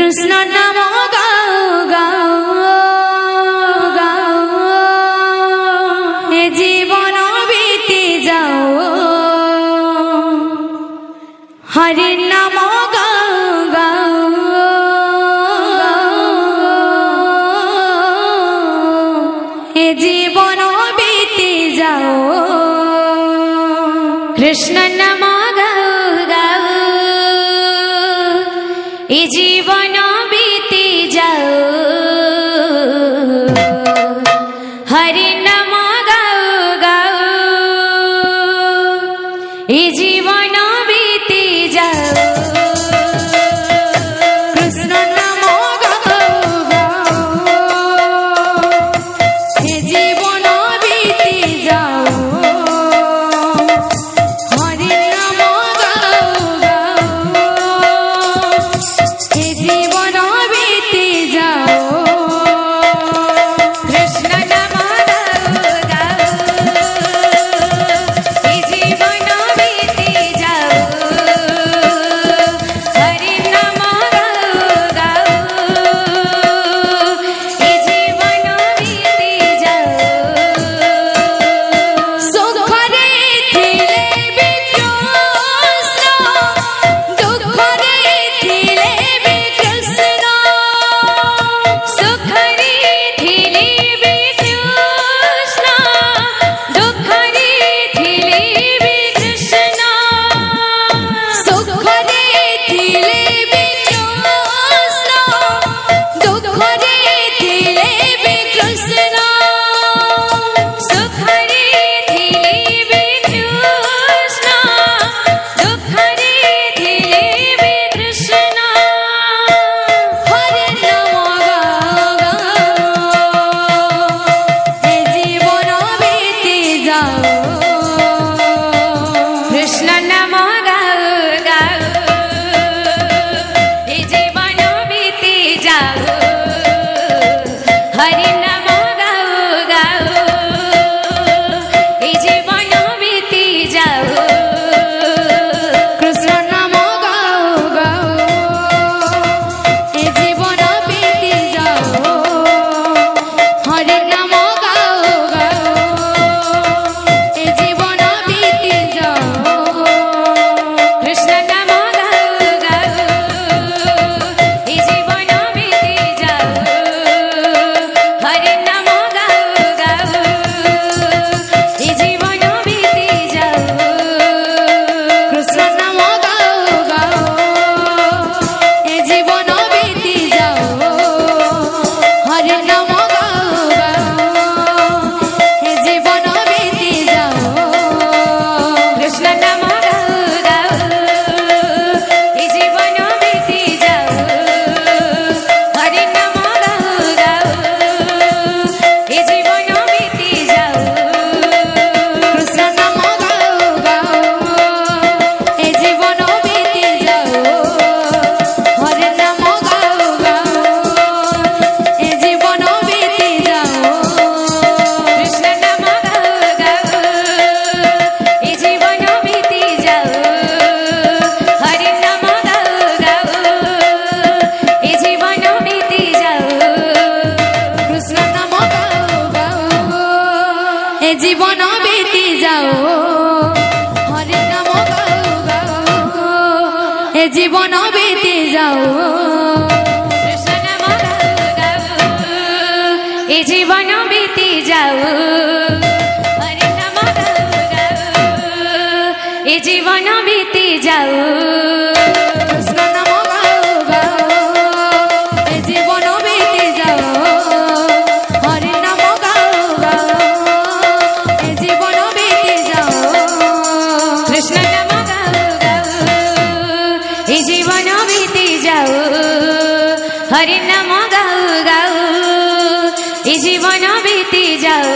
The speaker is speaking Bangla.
কৃষ্ণ নাম গাও গাও গাও, এ জীবন বিতে যাও। হরির নাম গাও গাও গাও, এ জীবন বিতে যাও। কৃষ্ণ নাম গাও গাও, এ জীবন বিতে যাও। হরি নাম গাও গাও, এ জীবন বিতে যাও। কৃষ্ণ নাম গাও গাও, এ জীবন বিতে যাও। হরি নাম গাও গাও, এ জীবন বিতে যাও। কৃষ্ণ নাম গাও গাও, এ জীবন বিতে যাও। হরি নাম গাও গাও, এ জীবন বিতে যাও। সুখরে থিলে বিকৃষ্ণ, দুঃখরে থিলে বিকৃষ্ণ। সুখরে থিলে বিকৃষ্ণ, দুঃখরে থিলে বিকৃষ্ণ। সুখরে থিলে বিকৃষ্ণ, দুঃখরে থিলে বিকৃষ্ণ। সুখরে থিলে বিকৃষ্ণ, দুঃখরে থিলে বিকৃষ্ণ। হরি নাম গাও গাও, এ জীবন বিতে যাও। কৃষ্ণ নাম গাও গাও, এ জীবন বিতে যাও। হরি নাম গাও গাও, এ জীবন বিতে যাও। কৃষ্ণ নাম গাও গাও, এ জীবন বিতে যাও। হরি নাম গাও গাও, এ জীবন বিতে যাও। কৃষ্ণ নাম গাও গাও, এ জীবন বিতে যাও। হরি নাম গাও গাও, এ জীবন বিতে যাও। কৃষ্ণ নাম গাও গাও, এ জীবন বিতে যাও। হরি নাম গাও গাও, এ জীবন বিতে যাও। কৃষ্ণ নাম গাও গাও, এ জীবন বিতে যাও। হরি নাম গাও গাও, এ জীবন বিতে যাও। কৃষ্ণ নাম গাও গাও, এ জীবন বিতে যাও। হরি নাম গাও গাও, এ জীবন বিতে যাও। কৃষ্ণ নাম গাও গাও, এ জীবন বিতে যাও। হরি নাম গাও গাও, এ জীবন বিতে যাও। কৃষ্ণ নাম গাও গাও, এ জীবন বিতে যাও। হরি নাম গাও গাও, এ জীবন বিতে যাও। কৃষ্ণ নাম গাও গাও, এ জীবন বিতে যাও। হরি নাম গাও গাও, এ জীবন বিতে যাও। কৃষ্ণ নাম গাও গাও, এ জীবন বিতে যাও। হরি নাম গাও গাও, এ জীবন বিতে যাও। কৃষ্ণ নাম গাও গাও, এ জীবন বিতে যাও। হরি নাম গাও গাও, এ জীবন বিতে যাও।